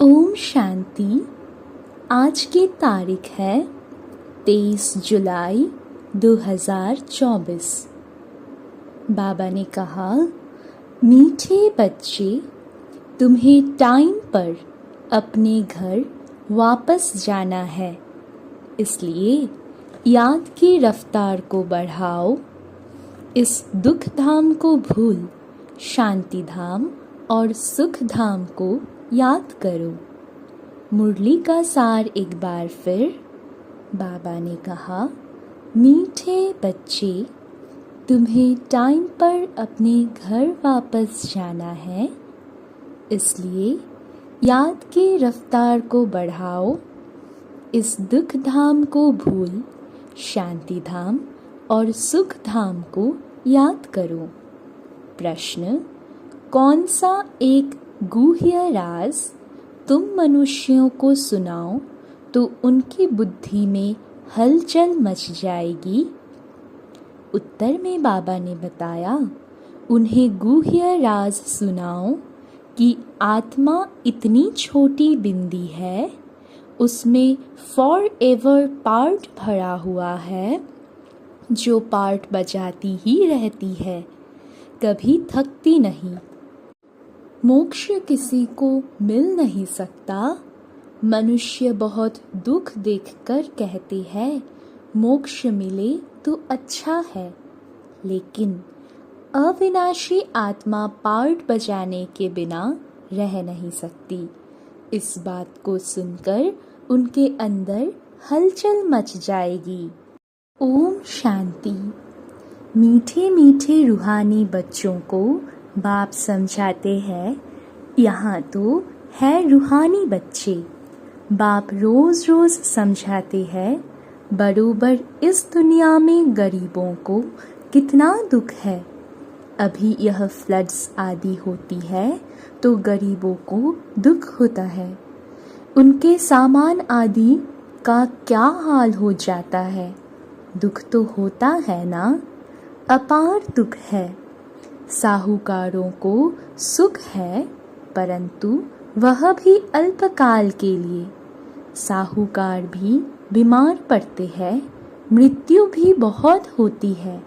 ओम शांति। आज की तारीख है 23 जुलाई 2024। बाबा ने कहा, मीठे बच्चे, तुम्हें टाइम पर अपने घर वापस जाना है, इसलिए याद की रफ्तार को बढ़ाओ। इस दुख धाम को भूल शांति धाम और सुख धाम को याद करो। मुरली का सार एक बार फिर। बाबा ने कहा, मीठे बच्चे, तुम्हें टाइम पर अपने घर वापस जाना है, इसलिए याद की रफ्तार को बढ़ाओ। इस दुख धाम को भूल शांति धाम और सुख धाम को याद करो। प्रश्न, कौन सा एक गुह्य राज तुम मनुष्यों को सुनाओ तो उनकी बुद्धि में हलचल मच जाएगी? उत्तर में बाबा ने बताया, उन्हें गुह्य राज सुनाओ कि आत्मा इतनी छोटी बिंदी है, उसमें फॉर एवर पार्ट भरा हुआ है, जो पार्ट बजाती ही रहती है, कभी थकती नहीं। मोक्ष किसी को मिल नहीं सकता। मनुष्य बहुत दुख देखकर कहते हैं, मोक्ष मिले तो अच्छा है, लेकिन अविनाशी आत्मा पार्ट बजाने के बिना रह नहीं सकती। इस बात को सुनकर उनके अंदर हलचल मच जाएगी। ओम शांति। मीठे मीठे रूहानी बच्चों को बाप समझाते हैं, यहाँ तो है रूहानी बच्चे। बाप रोज रोज समझाते हैं, बरोबर इस दुनिया में गरीबों को कितना दुख है। अभी यह फ्लड्स आदि होती है तो गरीबों को दुख होता है, उनके सामान आदि का क्या हाल हो जाता है। दुख तो होता है ना, अपार दुख है। साहूकारों को सुख है, परंतु वह भी अल्पकाल के लिए। साहूकार भी बीमार पड़ते हैं, मृत्यु भी बहुत होती है।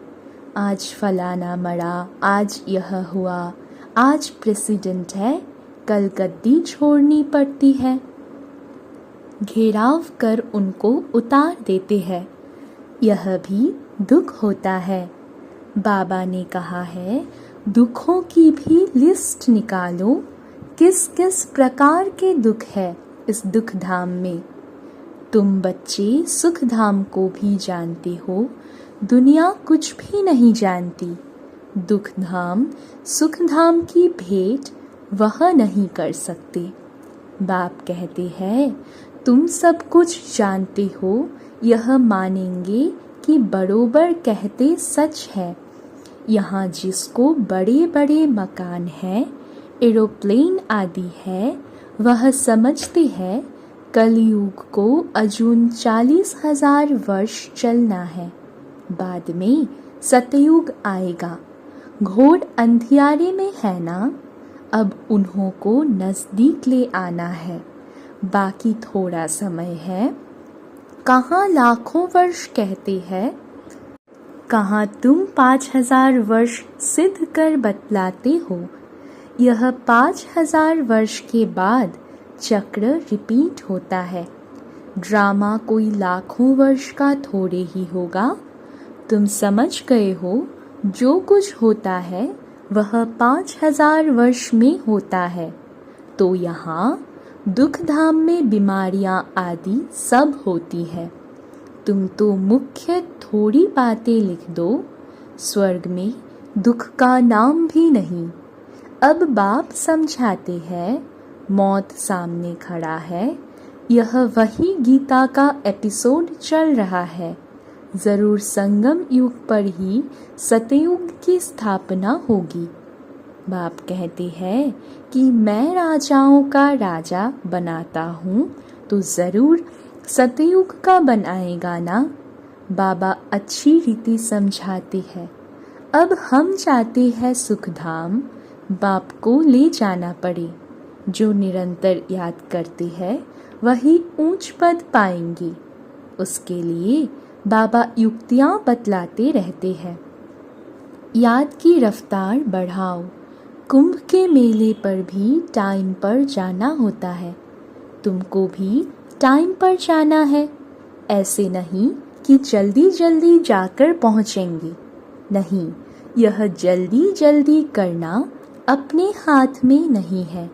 आज फलाना मरा, आज यह हुआ, आज प्रेसिडेंट है, कल गद्दी छोड़नी पड़ती है। घेराव कर उनको उतार देते हैं, यह भी दुख होता है। बाबा ने कहा है, दुखों की भी लिस्ट निकालो, किस किस प्रकार के दुख है इस दुख धाम में। तुम बच्चे सुख धाम को भी जानते हो, दुनिया कुछ भी नहीं जानती। दुख धाम सुख धाम की भेंट वह नहीं कर सकते। बाप कहते हैं, तुम सब कुछ जानते हो, यह मानेंगे कि बरोबर कहते सच है। यहाँ जिसको बड़े बड़े मकान हैं, एरोप्लेन आदि है, वह समझते हैं कलयुग को अजून 40,000 वर्ष चलना है, बाद में सतयुग आएगा। घोर अंधियारे में है ना, अब उन्हों को नजदीक ले आना है, बाकी थोड़ा समय है। कहाँ लाखों वर्ष कहते हैं, कहाँ तुम 5,000 वर्ष सिद्ध कर बतलाते हो। यह 5,000 वर्ष के बाद चक्र रिपीट होता है। ड्रामा कोई लाखों वर्ष का थोड़े ही होगा। तुम समझ गए हो, जो कुछ होता है वह 5,000 वर्ष में होता है। तो यहाँ दुख धाम में बीमारियाँ आदि सब होती है। तुम तो मुख्य थोड़ी बातें लिख दो, स्वर्ग में दुख का नाम भी नहीं। अब बाप समझाते हैं, मौत सामने खड़ा है। यह वही गीता का एपिसोड चल रहा है। जरूर संगम युग पर ही सतयुग की स्थापना होगी। बाप कहते हैं कि मैं राजाओं का राजा बनाता हूँ, तो जरूर सतयुग का बनाएगा ना। बाबा अच्छी रीति समझाते हैं। अब हम चाहते हैं सुख धाम, बाप को ले जाना पड़े। जो निरंतर याद करते हैं वही ऊंच पद पाएंगे। उसके लिए बाबा युक्तियां बतलाते रहते हैं। याद की रफ्तार बढ़ाओ। कुंभ के मेले पर भी टाइम पर जाना होता है। तुमको भी टाइम पर जाना है। ऐसे नहीं कि जल्दी जल्दी जाकर पहुंचेंगे। नहीं, यह जल्दी जल्दी करना अपने हाथ में नहीं है।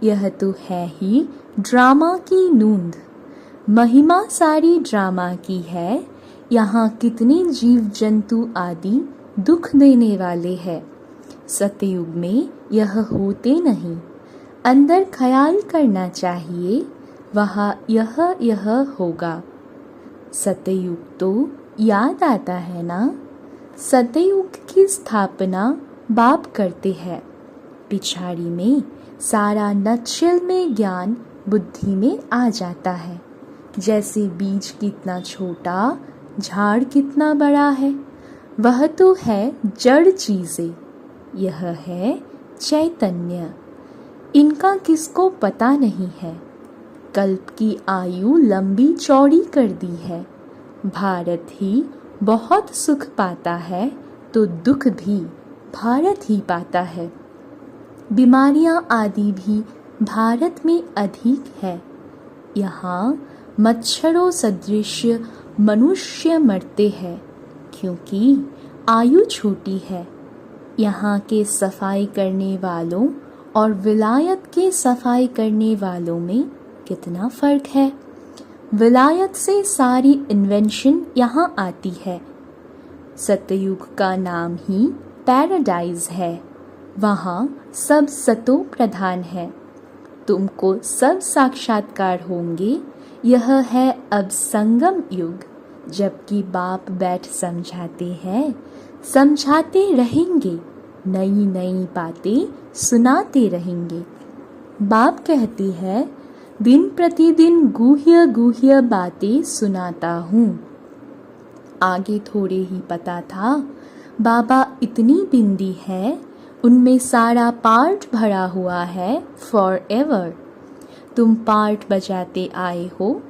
यह तो है ही ड्रामा की नूंद। महिमा सारी ड्रामा की है। यहाँ कितने जीव जंतु आदि दुख देने वाले हैं। सतयुग में यह होते नहीं। अंदर ख्याल करना चाहिए, वहाँ यह होगा। सतयुग तो याद आता है ना। सतयुग की स्थापना बाप करते हैं। पिछाड़ी में सारा नटशेल में ज्ञान बुद्धि में आ जाता है। जैसे बीज कितना छोटा, झाड़ कितना बड़ा है। वह तो है जड़ चीजें। यह है चैतन्य। इनका किसको पता नहीं है। कल्प की आयु लंबी चौड़ी कर दी है। भारत ही बहुत सुख पाता है तो दुख भी भारत ही पाता है। बीमारियां आदि भी भारत में अधिक है। यहाँ मच्छरों सदृश मनुष्य मरते हैं क्योंकि आयु छोटी है। यहाँ के सफाई करने वालों और विलायत के सफाई करने वालों में कितना फर्क है। विलायत से सारी इन्वेंशन यहाँ आती है। सतयुग का नाम ही पैराडाइज है। वहाँ सब सतो प्रधान है। तुमको सब साक्षात्कार होंगे। यह है अब संगम युग। जबकि बाप बैठ समझाते हैं, समझाते रहेंगे, नई नई बातें सुनाते रहेंगे। बाप कहते हैं, दिन प्रतिदिन गुह्य गुह्य बातें सुनाता हूँ। आगे थोड़े ही पता था, बाबा इतनी बिंदी है, उनमें सारा पार्ट भरा हुआ है फॉर एवर। तुम पार्ट बजाते आए हो।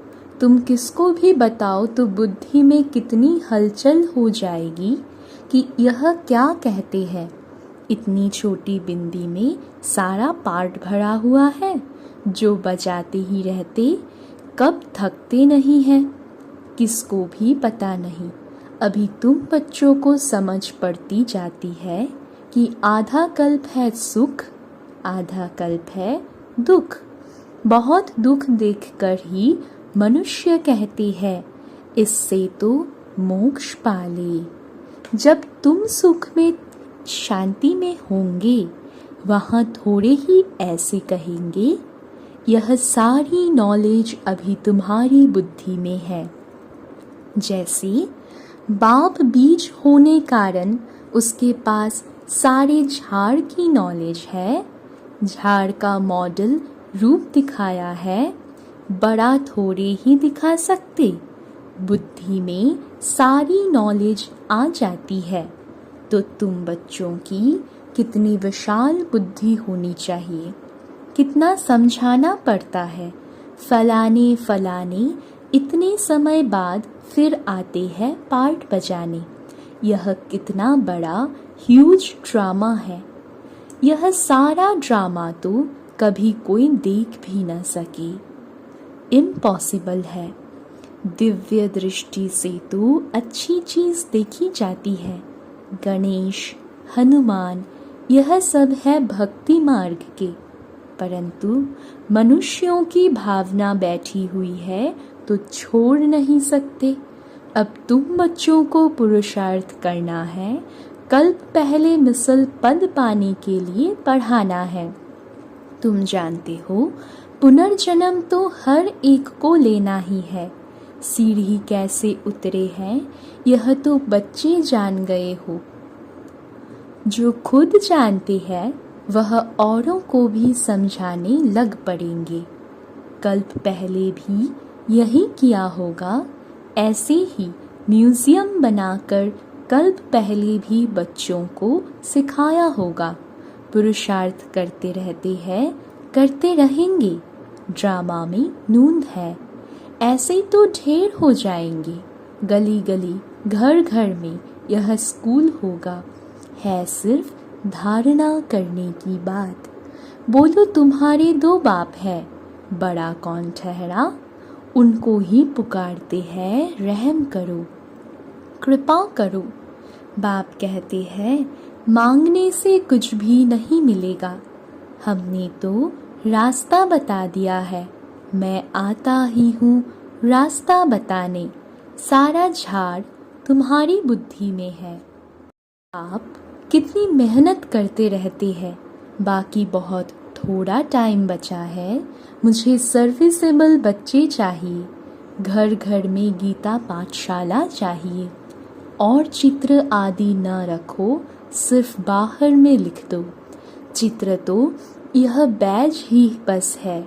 तुम किसको भी बताओ तो बुद्धि में कितनी हलचल हो जाएगी कि यह क्या कहते हैं। इतनी छोटी बिंदी में सारा पार्ट भरा हुआ है, जो बजाते ही रहते, कब थकते नहीं हैं, किसको भी पता नहीं। अभी तुम बच्चों को समझ पड़ती जाती है कि आधा कल्प है सुख, आधा कल्प है दुख। बहुत दुख देखकर ही मनुष्य कहते हैं, इससे तो मोक्ष पाले। जब तुम सुख में शांति में होंगे, वहाँ थोड़े ही ऐसे कहेंगे, यह सारी नॉलेज अभी तुम्हारी बुद्धि में है। जैसे बाप बीज होने कारण उसके पास सारे झाड़ की नॉलेज है। झाड़ का मॉडल रूप दिखाया है, बड़ा थोड़े ही दिखा सकते। बुद्धि में सारी नॉलेज आ जाती है। तो तुम बच्चों की कितनी विशाल बुद्धि होनी चाहिए। कितना समझाना पड़ता है। फलाने फलाने इतने समय बाद फिर आते हैं पार्ट बजाने। यह कितना बड़ा ह्यूज ड्रामा है। यह सारा ड्रामा तो कभी कोई देख भी न सके। इम्पॉसिबल है। दिव्य दृष्टि से तो अच्छी चीज देखी जाती है। गणेश, हनुमान, यह सब है भक्ति मार्ग के। परंतु मनुष्यों की भावना बैठी हुई है तो छोड़ नहीं सकते। अब तुम बच्चों को पुरुषार्थ करना है। कल्प पहले मिसल पद पाने के लिए पढ़ाना है। तुम जानते हो, पुनर्जन्म तो हर एक को लेना ही है। सीढ़ी कैसे उतरे हैं, यह तो बच्चे जान गए हो। जो खुद जानते हैं, वह औरों को भी समझाने लग पड़ेंगे। कल्प पहले भी यही किया होगा। ऐसे ही म्यूजियम बनाकर कल्प पहले भी बच्चों को सिखाया होगा। पुरुषार्थ करते रहते हैं, करते रहेंगे, ड्रामा में नूंद है। ऐसे तो ढेर हो जाएंगे, गली गली घर घर में यह स्कूल होगा। है सिर्फ धारणा करने की बात। बोलो तुम्हारे दो बाप है, बड़ा कौन ठहरा? उनको ही पुकारते हैं, रहम करो, कृपा करो। बाप कहते हैं मांगने से कुछ भी नहीं मिलेगा। हमने तो रास्ता बता दिया है, मैं आता ही हूँ रास्ता बताने। सारा झाड़ तुम्हारी बुद्धि में है। आप कितनी मेहनत करते रहते हैं, बाकी बहुत थोड़ा टाइम बचा है। मुझे सर्विसेबल बच्चे चाहिए, घर घर में गीता पाठशाला चाहिए। और चित्र आदि न रखो, सिर्फ बाहर में लिख दो। चित्र तो यह बैज ही बस है,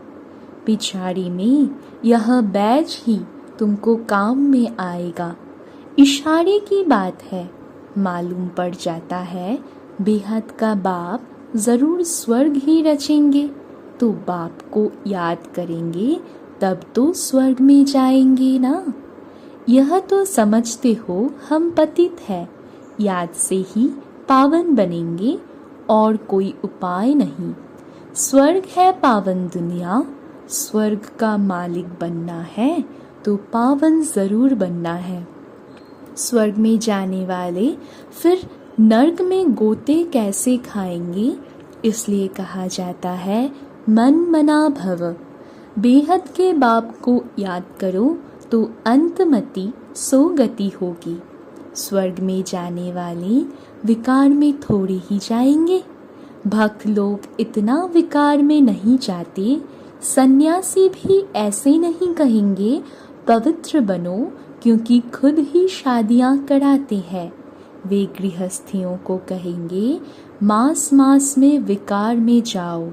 पिछाड़ी में यह बैज ही तुमको काम में आएगा। इशारे की बात है, मालूम पड़ जाता है बेहद का बाप ज़रूर स्वर्ग ही रचेंगे। तो बाप को याद करेंगे तब तो स्वर्ग में जाएंगे ना। यह तो समझते हो हम पतित है, याद से ही पावन बनेंगे और कोई उपाय नहीं। स्वर्ग है पावन दुनिया, स्वर्ग का मालिक बनना है तो पावन ज़रूर बनना है। स्वर्ग में जाने वाले फिर नर्क में गोते कैसे खाएंगे? इसलिए कहा जाता है मन मना भव। बेहद के बाप को याद करो तो अंतमति सो गति होगी। स्वर्ग में जाने वाले विकार में थोड़े ही जाएंगे। भक्त लोग इतना विकार में नहीं जाते। सन्यासी भी ऐसे नहीं कहेंगे पवित्र बनो, क्योंकि खुद ही शादियां कराते हैं। वे गृहस्थियों को कहेंगे मास मास में विकार में जाओ।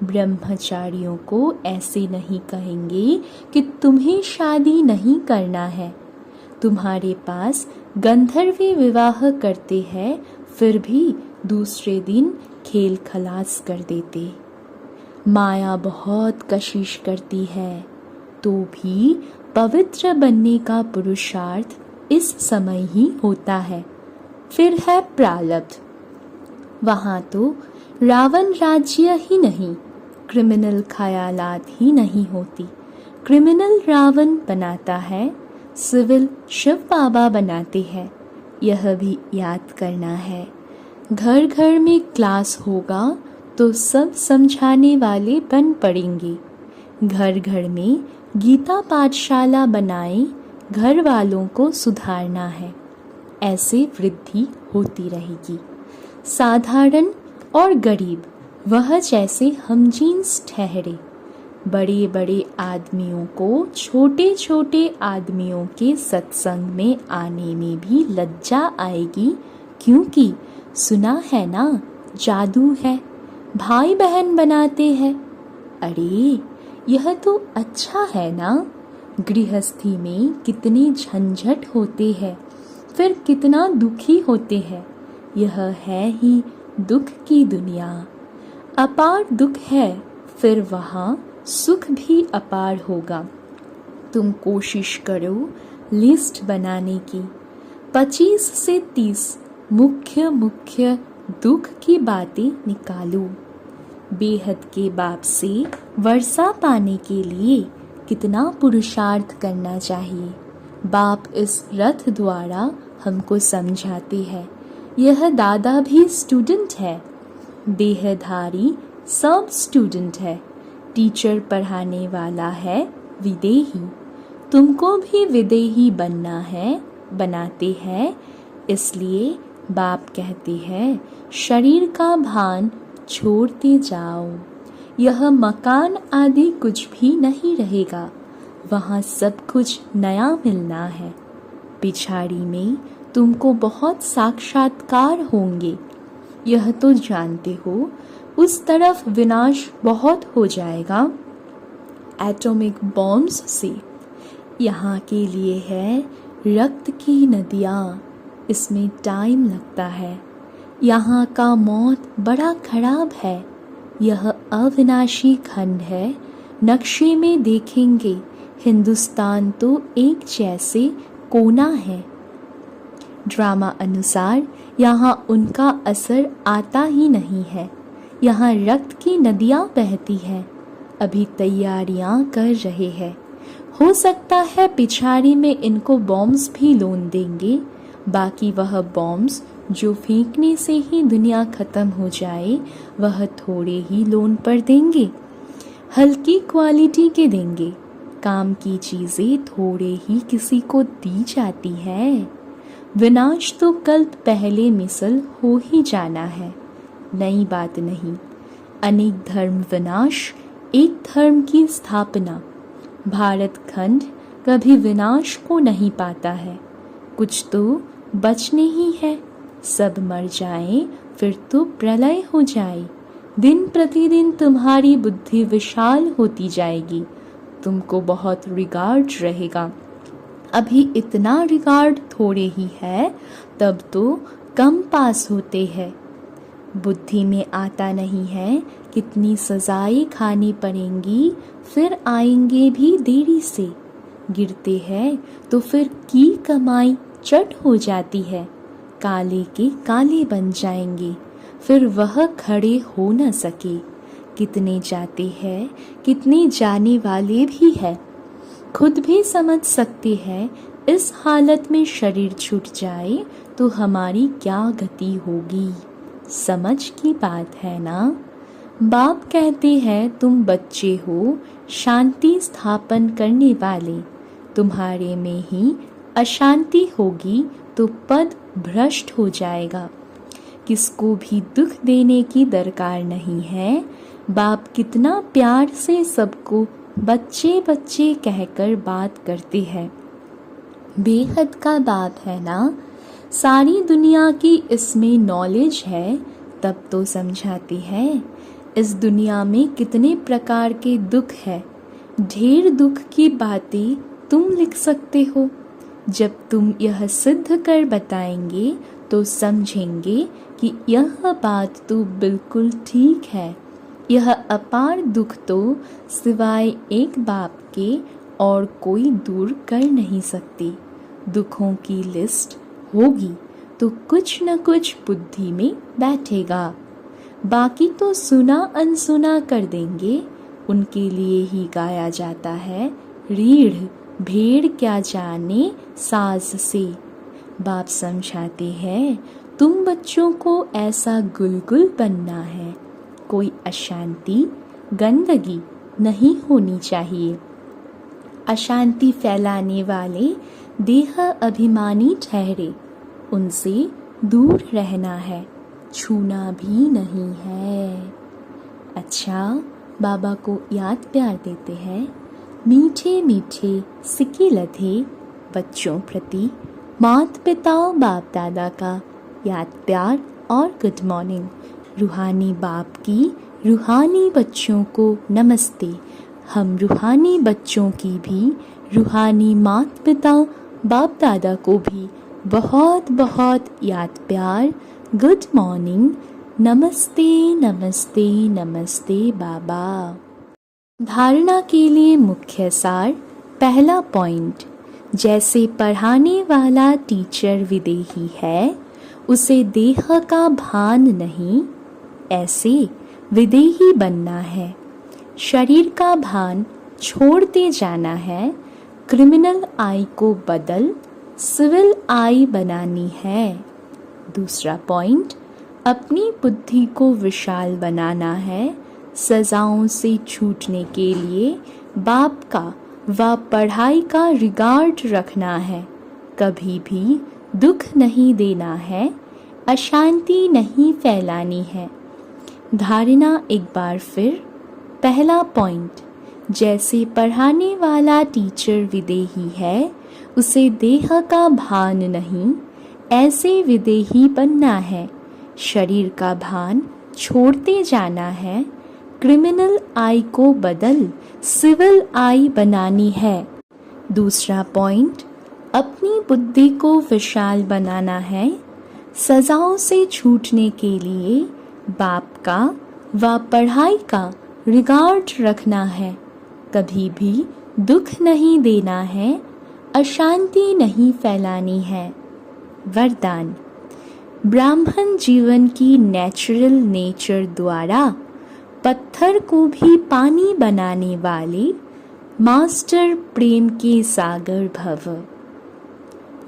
ब्रह्मचारियों को ऐसे नहीं कहेंगे कि तुम्हें शादी नहीं करना है। तुम्हारे पास गंधर्वी विवाह करते हैं, फिर भी दूसरे दिन खेल खलास कर देते। माया बहुत कशिश करती है, तो भी पवित्र बनने का पुरुषार्थ इस समय ही होता है। फिर है प्रारब्ध। वहाँ तो रावण राज्य ही नहीं, क्रिमिनल ख्यालात ही नहीं होती। क्रिमिनल रावण बनाता है, सिविल शिव बाबा बनाते हैं। यह भी याद करना है। घर घर में क्लास होगा तो सब समझाने वाले बन पड़ेंगे। घर घर में गीता पाठशाला बनाएं, घर वालों को सुधारना है। ऐसे वृद्धि होती रहेगी। साधारण और गरीब वह जैसे हमजीन्स ठहरे। बड़े बड़े आदमियों को छोटे छोटे आदमियों के सत्संग में आने में भी लज्जा आएगी, क्योंकि सुना है ना जादू है, भाई बहन बनाते हैं। अरे यह तो अच्छा है ना। गृहस्थी में कितने झंझट होते हैं, फिर कितना दुखी होते हैं। यह है ही दुख की दुनिया। अपार दुख है, फिर वहाँ सुख भी अपार होगा। तुम कोशिश करो लिस्ट बनाने की। 25 से 30 मुख्य मुख्य दुख की बातें निकालो। बेहद के बाप से वर्षा पाने के लिए कितना पुरुषार्थ करना चाहिए। बाप इस रथ द्वारा हमको समझाते हैं। यह दादा भी स्टूडेंट है, देहधारी सब स्टूडेंट है। टीचर पढ़ाने वाला है विदेही। तुमको भी विदेही बनना है, बनाते हैं। इसलिए बाप कहते हैं शरीर का भान छोड़ते जाओ। यह मकान आदि कुछ भी नहीं रहेगा, वहाँ सब कुछ नया मिलना है। पिछाड़ी में तुमको बहुत साक्षात्कार होंगे। यह तो जानते हो उस तरफ विनाश बहुत हो जाएगा एटॉमिक बॉम्ब्स से। यहाँ के लिए है रक्त की नदियाँ, इसमें टाइम लगता है। यहाँ का मौत बड़ा खराब है, यह अविनाशी खंड है, नक्शे में देखेंगे हिंदुस्तान तो एक जैसे कोना है। ड्रामा अनुसार यहाँ उनका असर आता ही नहीं है, यहाँ रक्त की नदियाँ बहती हैं, अभी तैयारियाँ कर रहे हैं। हो सकता है पिछाड़ी में इनको बॉम्ब्स भी लोन देंगे, बाकी वह बॉम्ब्स जो फेंकने से ही दुनिया ख़त्म हो जाए वह थोड़े ही लोन पर देंगे, हल्की क्वालिटी के देंगे। काम की चीज़ें थोड़े ही किसी को दी जाती है। विनाश तो कल्प पहले मिसल हो ही जाना है, नई बात नहीं। अनेक धर्म विनाश, एक धर्म की स्थापना। भारत खंड कभी विनाश को नहीं पाता है, कुछ तो बचने ही है। सब मर जाएं फिर तो प्रलय हो जाए। दिन प्रतिदिन तुम्हारी बुद्धि विशाल होती जाएगी, तुमको बहुत रिगार्ड रहेगा। अभी इतना रिगार्ड थोड़े ही है, तब तो कम पास होते हैं। बुद्धि में आता नहीं है कितनी सजाएं खानी पड़ेंगी, फिर आएंगे भी देरी से। गिरते हैं तो फिर की कमाई चट हो जाती है, काले के काले बन जाएंगे, फिर वह खड़े हो न सके। कितने जाते हैं, कितने जाने वाले भी है। खुद भी समझ सकते हैं इस हालत में शरीर छूट जाए तो हमारी क्या गति होगी। समझ की बात है ना। बाप कहते हैं तुम बच्चे हो शांति स्थापन करने वाले, तुम्हारे में ही अशांति होगी तो पद भ्रष्ट हो जाएगा। किसको भी दुख देने की दरकार नहीं है। बाप कितना प्यार से सबको बच्चे बच्चे कहकर बात करते हैं। बेहद का बाप है ना। सारी दुनिया की इसमें नॉलेज है, तब तो समझाती है। इस दुनिया में कितने प्रकार के दुख है, ढेर दुख की बातें तुम लिख सकते हो। जब तुम यह सिद्ध कर बताएंगे तो समझेंगे कि यह बात तो बिल्कुल ठीक है। यह अपार दुख तो सिवाय एक बाप के और कोई दूर कर नहीं सकती। दुखों की लिस्ट होगी तो कुछ न कुछ बुद्धि में बैठेगा, बाकी तो सुना अनसुना कर देंगे। उनके लिए ही गाया जाता है, रीढ़ भेड़ क्या जाने साज से। बाप समझाते हैं तुम बच्चों को ऐसा गुलगुल बनना है, कोई अशांति गंदगी नहीं होनी चाहिए। अशांति फैलाने वाले देह अभिमानी ठहरे, उनसे दूर रहना है, छूना भी नहीं है। अच्छा, बाबा को याद प्यार देते हैं। मीठे मीठे सिक्के लधे बच्चों प्रति माता पिता बाप दादा का याद प्यार और गुड मॉर्निंग। रूहानी बाप की रूहानी बच्चों को नमस्ते। हम रूहानी बच्चों की भी रूहानी माता पिता बाप दादा को भी बहुत बहुत याद प्यार, गुड मॉर्निंग, नमस्ते नमस्ते नमस्ते बाबा। धारणा के लिए मुख्य सार। पहला पॉइंट, जैसे पढ़ाने वाला टीचर विदेही है, उसे देह का भान नहीं, ऐसे विदेही बनना है। शरीर का भान छोड़ते जाना है। क्रिमिनल आई को बदल सिविल आई बनानी है। दूसरा पॉइंट, अपनी बुद्धि को विशाल बनाना है। सजाओं से छूटने के लिए बाप का व पढ़ाई का रिगार्ड रखना है। कभी भी दुख नहीं देना है, अशांति नहीं फैलानी है। धारणा एक बार फिर। पहला पॉइंट, जैसे पढ़ाने वाला टीचर विदेही है, उसे देह का भान नहीं, ऐसे विदेही बनना है। शरीर का भान छोड़ते जाना है। क्रिमिनल आई को बदल सिविल आई बनानी है। दूसरा पॉइंट, अपनी बुद्धि को विशाल बनाना है। सजाओं से छूटने के लिए बाप का व पढ़ाई का रिगार्ड रखना है, कभी भी दुख नहीं देना है, अशांति नहीं फैलानी है। वरदान: ब्राह्मण जीवन की नेचुरल नेचर द्वारा पत्थर को भी पानी बनाने वाले मास्टर प्रेम के सागर भव।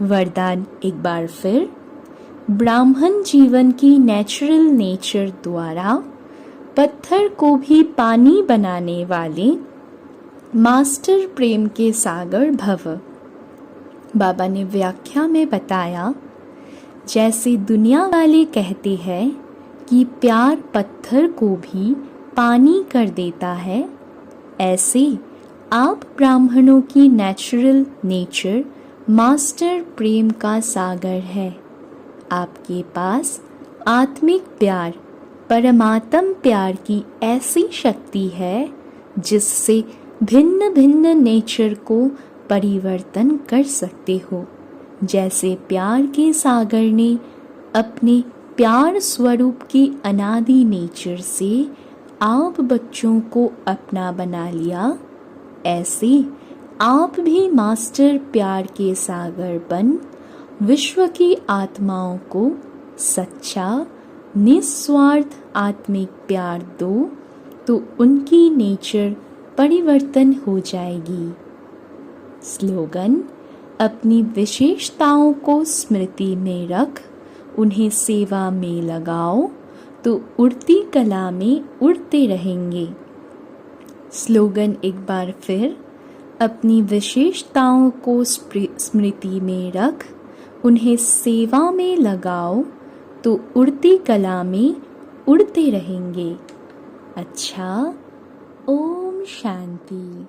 वरदान एक बार फिर: ब्राह्मण जीवन की नेचुरल नेचर द्वारा पत्थर को भी पानी बनाने वाले मास्टर प्रेम के सागर भव। बाबा ने व्याख्या में बताया, जैसे दुनिया वाले कहते हैं कि प्यार पत्थर को भी पानी कर देता है, ऐसे आप ब्राह्मणों की नेचुरल नेचर मास्टर प्रेम का सागर है। आपके पास आत्मिक प्यार, परमात्म प्यार की ऐसी शक्ति है जिससे भिन्न भिन्न नेचर को परिवर्तन कर सकते हो। जैसे प्यार के सागर ने अपने प्यार स्वरूप की अनादि नेचर से आप बच्चों को अपना बना लिया, ऐसे आप भी मास्टर प्यार के सागर बन विश्व की आत्माओं को सच्चा निस्वार्थ आत्मिक प्यार दो, तो उनकी नेचर परिवर्तन हो जाएगी। स्लोगन: अपनी विशेषताओं को स्मृति में रख, उन्हें सेवा में लगाओ, तो उड़ती कला में उड़ते रहेंगे। स्लोगन एक बार फिर: अपनी विशेषताओं को स्मृति में रख, उन्हें सेवा में लगाओ, तो उड़ती कला में उड़ते रहेंगे। अच्छा, ओम शांति।